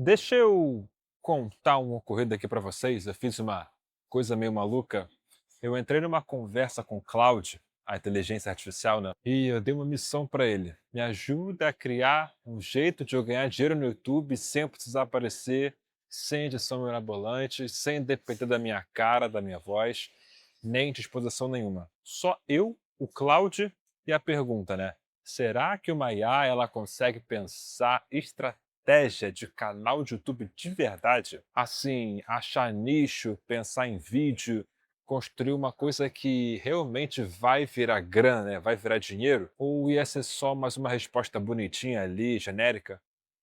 Deixa eu contar um ocorrido aqui para vocês. Eu fiz uma coisa meio maluca. Eu entrei numa conversa com o Claude, a inteligência artificial, né? E eu dei uma missão para ele. Me ajuda a criar um jeito de eu ganhar dinheiro no YouTube sem precisar aparecer, sem edição mirabolante, sem depender da minha cara, da minha voz, nem de exposição nenhuma. Só eu, o Claude e a pergunta, né? Será que uma IA ela consegue pensar estratégia de canal de YouTube de verdade? Assim, achar nicho, pensar em vídeo, construir uma coisa que realmente vai virar grana, né? Vai virar dinheiro? Ou ia ser só mais uma resposta bonitinha ali, genérica,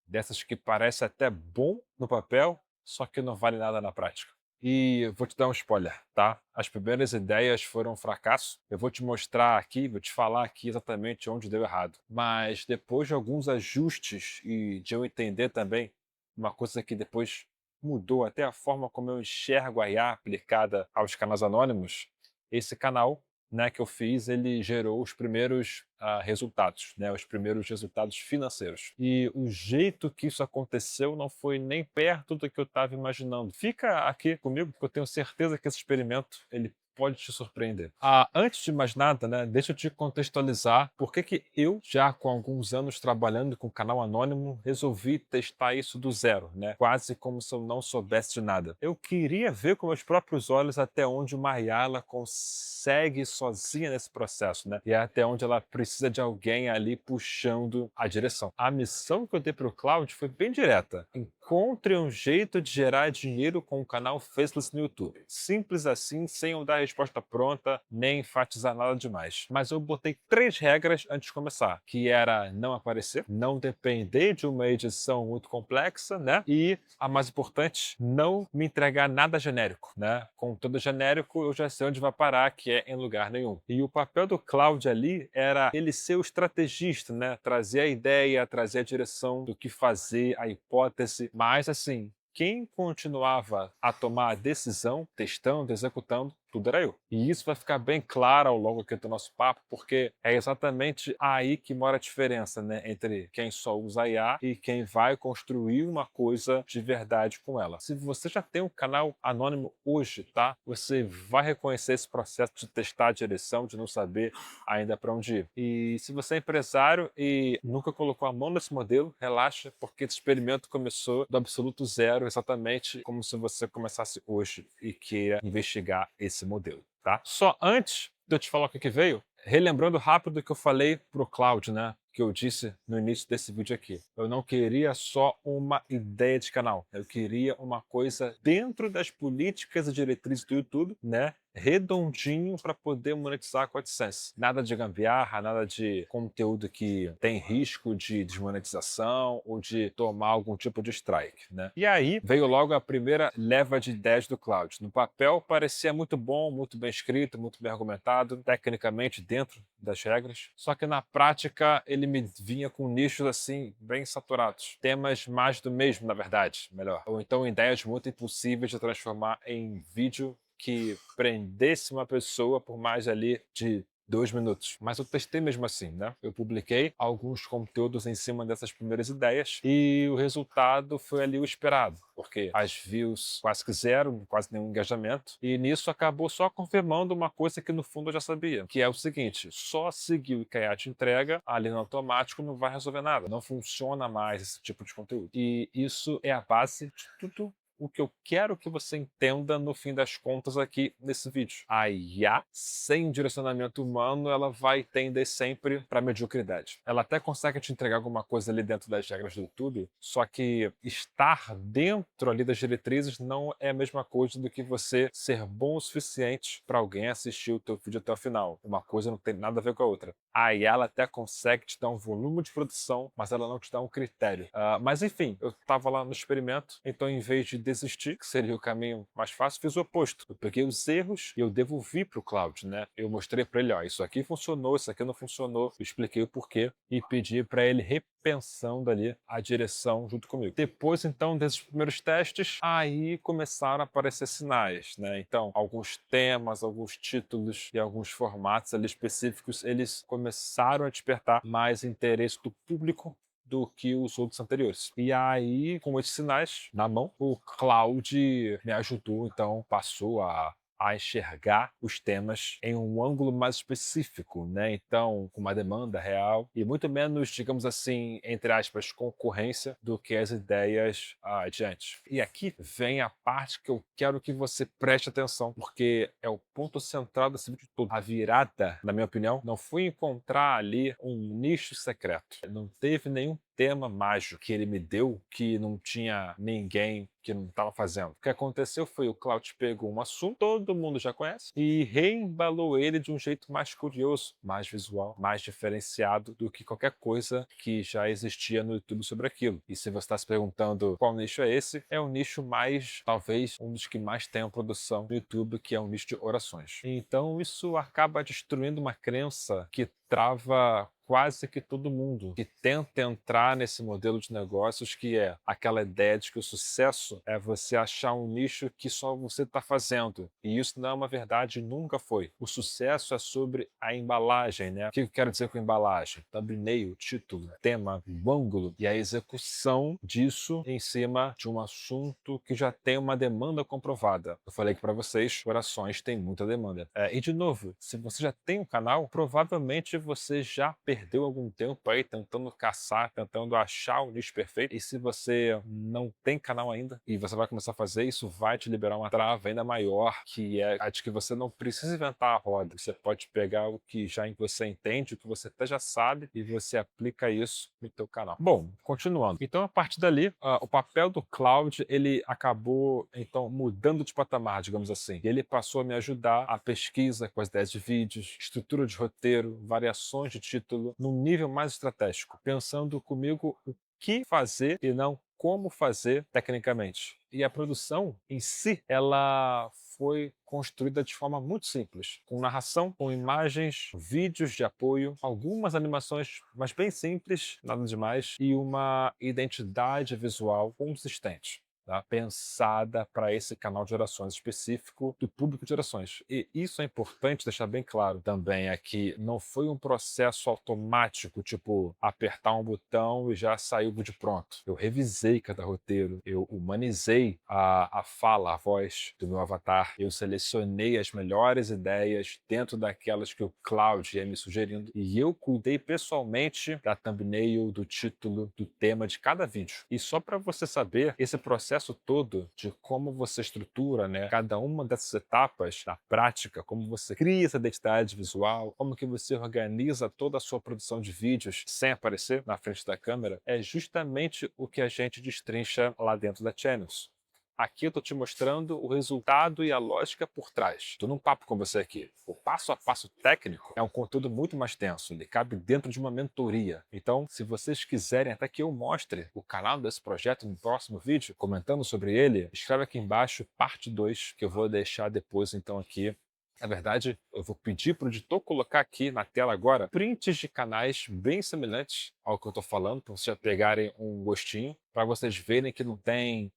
dessas que parece até bom no papel, só que não vale nada na prática? E vou te dar um spoiler, tá? As primeiras ideias foram um fracasso. Eu vou te mostrar aqui, vou te falar aqui exatamente onde deu errado. Mas depois de alguns ajustes e de eu entender também uma coisa que depois mudou até a forma como eu enxergo a IA aplicada aos canais anônimos, esse canal, né, que eu fiz, ele gerou os primeiros resultados, né, os primeiros resultados financeiros. E o jeito que isso aconteceu não foi nem perto do que eu estava imaginando. Fica aqui comigo, porque eu tenho certeza que esse experimento ele pode te surpreender. Antes de mais nada, né, deixa eu te contextualizar por que que eu, já com alguns anos trabalhando com canal anônimo, resolvi testar isso do zero, né? Quase como se eu não soubesse de nada. Eu queria ver com meus próprios olhos até onde uma IA ela consegue sozinha nesse processo, né? E até onde ela precisa de alguém ali puxando a direção. A missão que eu dei para o Cloud foi bem direta. Encontre um jeito de gerar dinheiro com o canal Faceless no YouTube. Simples assim, sem eu dar a resposta pronta, nem enfatizar nada demais. Mas eu botei 3 regras antes de começar, que era não aparecer, não depender de uma edição muito complexa, né? E a mais importante, não me entregar nada genérico, né? Conteúdo genérico eu já sei onde vai parar, que é em lugar nenhum. E o papel do Cloud ali era ele ser o estrategista, né? Trazer a ideia, trazer a direção do que fazer, a hipótese, mas assim, quem continuava a tomar a decisão, testando, executando, tudo era eu. E isso vai ficar bem claro ao longo aqui do nosso papo, porque é exatamente aí que mora a diferença, né, entre quem só usa IA e quem vai construir uma coisa de verdade com ela. Se você já tem um canal anônimo hoje, tá? Você vai reconhecer esse processo de testar a direção, de não saber ainda para onde ir. E se você é empresário e nunca colocou a mão nesse modelo, relaxa, porque esse experimento começou do absoluto zero, exatamente como se você começasse hoje e queira investigar esse modelo, tá? Só antes de eu te falar o que que veio, relembrando rápido o que eu falei pro Cloud, né? Que eu disse no início desse vídeo aqui. Eu não queria só uma ideia de canal. Eu queria uma coisa dentro das políticas e diretrizes do YouTube, né? Redondinho para poder monetizar com a AdSense. Nada de gambiarra, nada de conteúdo que tem risco de desmonetização ou de tomar algum tipo de strike, né? E aí veio logo a primeira leva de ideias do Cloud. No papel parecia muito bom, muito bem escrito, muito bem argumentado, tecnicamente dentro das regras. Só que na prática ele me vinha com nichos assim bem saturados, temas mais do mesmo, na verdade, melhor. Ou então ideias muito impossíveis de transformar em vídeo que prendesse uma pessoa por mais ali de 2 minutos. Mas eu testei mesmo assim, né? Eu publiquei alguns conteúdos em cima dessas primeiras ideias e o resultado foi ali o esperado, porque as views quase que zero, quase nenhum engajamento, e nisso acabou só confirmando uma coisa que no fundo eu já sabia, que é o seguinte: só seguir o que a te entrega ali no automático não vai resolver nada, não funciona mais esse tipo de conteúdo. E isso é a base de tudo o que eu quero que você entenda no fim das contas aqui nesse vídeo. A IA, sem direcionamento humano, ela vai tender sempre para mediocridade. Ela até consegue te entregar alguma coisa ali dentro das regras do YouTube, só que estar dentro ali das diretrizes não é a mesma coisa do que você ser bom o suficiente para alguém assistir o teu vídeo até o final. Uma coisa não tem nada a ver com a outra. A IA ela até consegue te dar um volume de produção, mas ela não te dá um critério. Mas enfim, eu estava lá no experimento, então em vez de desistir, que seria o caminho mais fácil, fiz o oposto. Eu peguei os erros e eu devolvi para o Cloud, né? Eu mostrei para ele, ó, isso aqui funcionou, isso aqui não funcionou, eu expliquei o porquê e pedi para ele repensando ali a direção junto comigo. Depois, então, desses primeiros testes, aí começaram a aparecer sinais, né? Então, alguns temas, alguns títulos e alguns formatos ali específicos, eles começaram a despertar mais interesse do público do que os outros anteriores. E aí, com esses sinais na mão, o Cloud me ajudou, então passou a enxergar os temas em um ângulo mais específico, né? Então, com uma demanda real e muito menos, digamos assim, entre aspas, concorrência do que as ideias adiante. E aqui vem a parte que eu quero que você preste atenção, porque é o ponto central desse vídeo todo. A virada, na minha opinião, não foi encontrar ali um nicho secreto. Não teve nenhum tema mágico que ele me deu que não tinha ninguém que não estava fazendo. O que aconteceu foi o Cloud pegou um assunto, todo mundo já conhece, e reembalou ele de um jeito mais curioso, mais visual, mais diferenciado do que qualquer coisa que já existia no YouTube sobre aquilo. E se você está se perguntando qual nicho é esse, é o nicho mais, talvez, um dos que mais tem produção no YouTube, que é um nicho de orações. Então isso acaba destruindo uma crença que trava quase que todo mundo que tenta entrar nesse modelo de negócios, que é aquela ideia de que o sucesso é você achar um nicho que só você está fazendo. E isso não é uma verdade, nunca foi. O sucesso é sobre a embalagem, né? O que eu quero dizer com embalagem? Thumbnail, título, tema, o ângulo e a execução disso em cima de um assunto que já tem uma demanda comprovada. Eu falei que para vocês, orações têm muita demanda. E de novo, se você já tem um canal, provavelmente você já perdeu algum tempo aí tentando caçar, tentando achar o nicho perfeito. E se você não tem canal ainda e você vai começar a fazer, isso vai te liberar uma trava ainda maior, que é a de que você não precisa inventar a roda. Você pode pegar o que já você entende, o que você até já sabe, e você aplica isso no teu canal. Bom, continuando. Então, a partir dali, o papel do Cloud, ele acabou, então, mudando de patamar, digamos assim. E ele passou a me ajudar a pesquisa com as ideias de vídeos, estrutura de roteiro, variações de título, num nível mais estratégico, pensando comigo o que fazer e não como fazer tecnicamente. E a produção em si, ela foi construída de forma muito simples, com narração, com imagens, vídeos de apoio, algumas animações, mas bem simples, nada demais, e uma identidade visual consistente. Tá? Pensada para esse canal de orações específico do público de orações. E isso é importante deixar bem claro também, é que não foi um processo automático, tipo apertar um botão e já saiu o vídeo pronto. Eu revisei cada roteiro, eu humanizei a fala, a voz do meu avatar, eu selecionei as melhores ideias dentro daquelas que o Cloud ia me sugerindo e eu cuidei pessoalmente da thumbnail, do título, do tema de cada vídeo. E só para você saber, esse processo todo de como você estrutura, né, cada uma dessas etapas na prática, como você cria essa identidade visual, como que você organiza toda a sua produção de vídeos sem aparecer na frente da câmera, é justamente o que a gente destrincha lá dentro da Channels. Aqui eu estou te mostrando o resultado e a lógica por trás. Estou num papo com você aqui. O passo a passo técnico é um conteúdo muito mais denso, ele cabe dentro de uma mentoria. Então, se vocês quiserem até que eu mostre o canal desse projeto no próximo vídeo, comentando sobre ele, escreve aqui embaixo parte 2, que eu vou deixar depois então aqui. Na verdade, eu vou pedir para o editor colocar aqui na tela agora prints de canais bem semelhantes ao que eu estou falando, para vocês já pegarem um gostinho, para vocês verem que não tem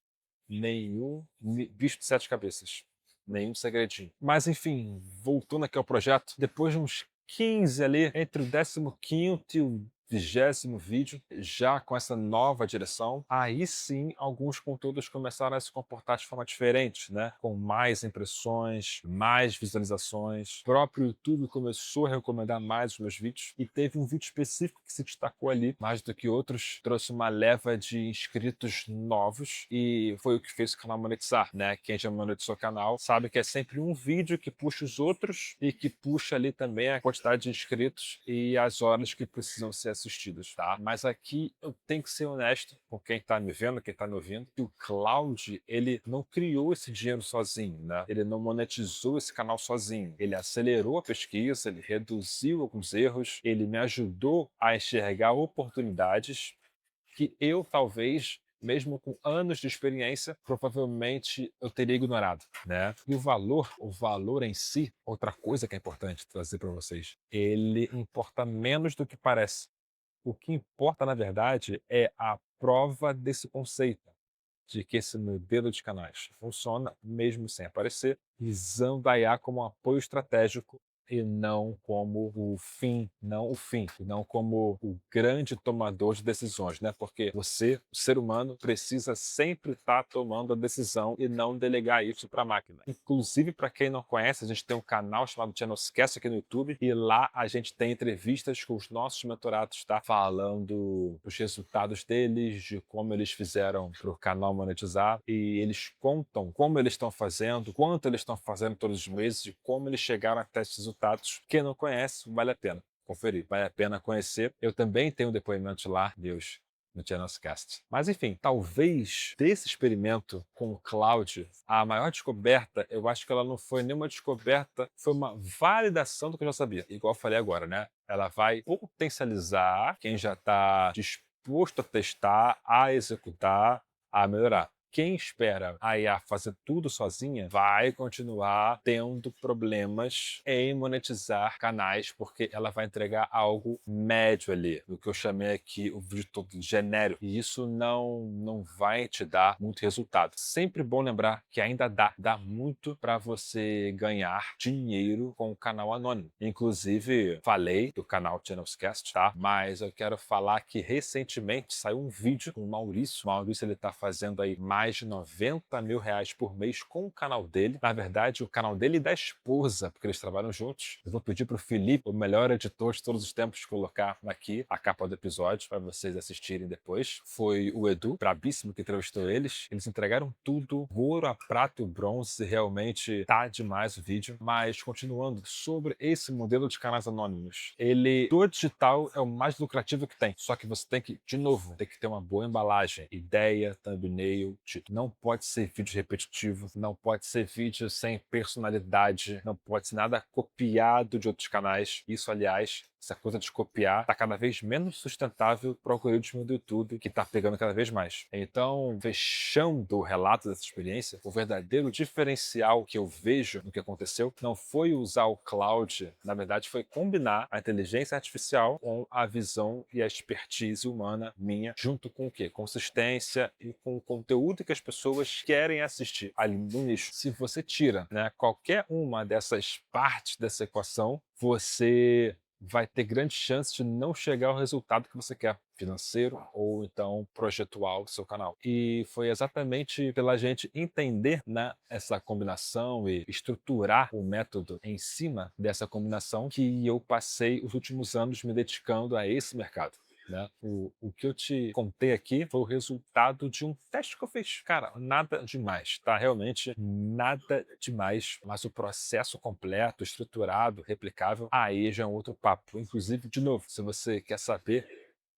nenhum bicho de sete cabeças, nenhum segredinho. Mas enfim, voltando aqui ao projeto, depois de uns 15 ali, entre o 15º e o 20º vídeo, já com essa nova direção, aí sim alguns conteúdos começaram a se comportar de forma diferente, né? Com mais impressões, mais visualizações. O próprio YouTube começou a recomendar mais os meus vídeos e teve um vídeo específico que se destacou ali, mais do que outros, trouxe uma leva de inscritos novos e foi o que fez o canal monetizar, né? Quem já monetizou o canal sabe que é sempre um vídeo que puxa os outros e que puxa ali também a quantidade de inscritos e as horas que precisam ser assistidos, tá? Mas aqui eu tenho que ser honesto com quem tá me vendo, quem tá me ouvindo, que o Cloud, ele não criou esse dinheiro sozinho, né? Ele não monetizou esse canal sozinho. Ele acelerou a pesquisa, ele reduziu alguns erros, ele me ajudou a enxergar oportunidades que eu talvez mesmo com anos de experiência, provavelmente eu teria ignorado, né? E o valor em si, outra coisa que é importante trazer para vocês, ele importa menos do que parece. O que importa, na verdade, é a prova desse conceito, de que esse modelo de canais funciona mesmo sem aparecer, visando a IA como um apoio estratégico e não como o fim, não o fim, e não como o grande tomador de decisões, né? Porque você, o ser humano, precisa sempre estar tomando a decisão e não delegar isso para a máquina. Inclusive, para quem não conhece, a gente tem um canal chamado Channelscast aqui no YouTube e lá a gente tem entrevistas com os nossos mentorados, tá? Falando dos resultados deles, de como eles fizeram para o canal monetizar e eles contam como eles estão fazendo, quanto eles estão fazendo todos os meses e como eles chegaram até esses resultados. Quem não conhece, vale a pena conferir, vale a pena conhecer. Eu também tenho depoimentos lá, Deus, no Channelscast. Mas enfim, talvez desse experimento com o cloud, a maior descoberta, eu acho que ela não foi nenhuma descoberta, foi uma validação do que eu já sabia. Igual eu falei agora, né? Ela vai potencializar quem já está disposto a testar, a executar, a melhorar. Quem espera a IA fazer tudo sozinha vai continuar tendo problemas em monetizar canais, porque ela vai entregar algo médio ali, o que eu chamei aqui o vídeo todo genérico. E isso não vai te dar muito resultado. Sempre bom lembrar que ainda dá muito para você ganhar dinheiro com o canal anônimo. Inclusive, falei do canal Channelscast, tá? Mas eu quero falar que recentemente saiu um vídeo com o Maurício. O Maurício, ele tá fazendo aí mais de 90 mil reais por mês com o canal dele. Na verdade, o canal dele e da esposa, porque eles trabalham juntos. Eu vou pedir pro Felipe, o melhor editor de todos os tempos, colocar aqui a capa do episódio para vocês assistirem depois. Foi o Edu, brabíssimo, que entrevistou eles. Eles entregaram tudo, o ouro, a prata e o bronze. Realmente tá demais o vídeo. Mas continuando sobre esse modelo de canais anônimos, ele do digital é o mais lucrativo que tem. Só que você tem que, de novo, tem que ter uma boa embalagem, ideia, thumbnail, título. Não pode ser vídeo repetitivo, não pode ser vídeo sem personalidade, não pode ser nada copiado de outros canais. Isso, aliás, essa coisa de copiar está cada vez menos sustentável para o algoritmo do YouTube, que está pegando cada vez mais. Então, fechando o relato dessa experiência, o verdadeiro diferencial que eu vejo no que aconteceu não foi usar o cloud, na verdade foi combinar a inteligência artificial com a visão e a expertise humana minha, junto com o quê? Consistência e com o conteúdo que as pessoas querem assistir ali no nicho. Se você tira, né, qualquer uma dessas partes dessa equação, você vai ter grande chance de não chegar ao resultado que você quer, financeiro ou então projetual do seu canal. E foi exatamente pela gente entender, né, essa combinação e estruturar o método em cima dessa combinação que eu passei os últimos anos me dedicando a esse mercado. Né? O que eu te contei aqui foi o resultado de um teste que eu fiz. Cara, nada demais, tá? Realmente nada demais, mas o processo completo, estruturado, replicável, aí já é um outro papo. Inclusive, de novo, se você quer saber,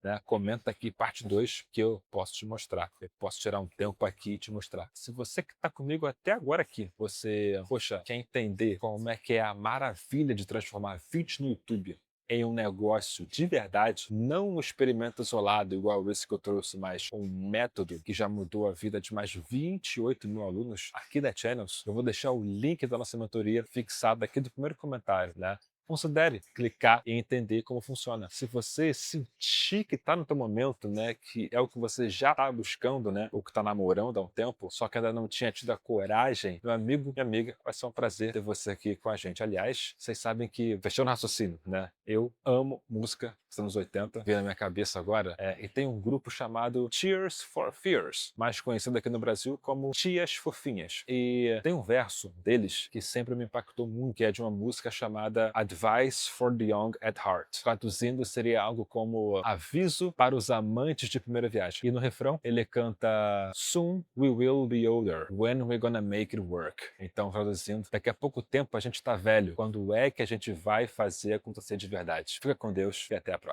né, comenta aqui parte 2 que eu posso te mostrar. Eu posso tirar um tempo aqui e te mostrar. Se você que está comigo até agora aqui, você, poxa, quer entender como é que é a maravilha de transformar vídeos no YouTube em um negócio de verdade, não um experimento isolado igual esse que eu trouxe, mas um método que já mudou a vida de mais de 28 mil alunos aqui da Channels, eu vou deixar o link da nossa mentoria fixado aqui do primeiro comentário, né? Considere clicar e entender como funciona. Se você sentir que está no teu momento, né, que é o que você já está buscando, né, ou que está namorando há um tempo, só que ainda não tinha tido a coragem, meu amigo e amiga, vai ser um prazer ter você aqui com a gente. Aliás, vocês sabem que, fechando o raciocínio, né, eu amo música dos anos 80, veio na minha cabeça agora, e tem um grupo chamado Tears for Fears, mais conhecido aqui no Brasil como Tias Fofinhas. E tem um verso deles que sempre me impactou muito, que é de uma música chamada Advice for the Young at Heart. Traduzindo, seria algo como aviso para os amantes de primeira viagem. E no refrão, ele canta Soon we will be older, when we're gonna make it work. Então, traduzindo, daqui a pouco tempo a gente tá velho. Quando é que a gente vai fazer acontecer de verdade? Fica com Deus e até a próxima.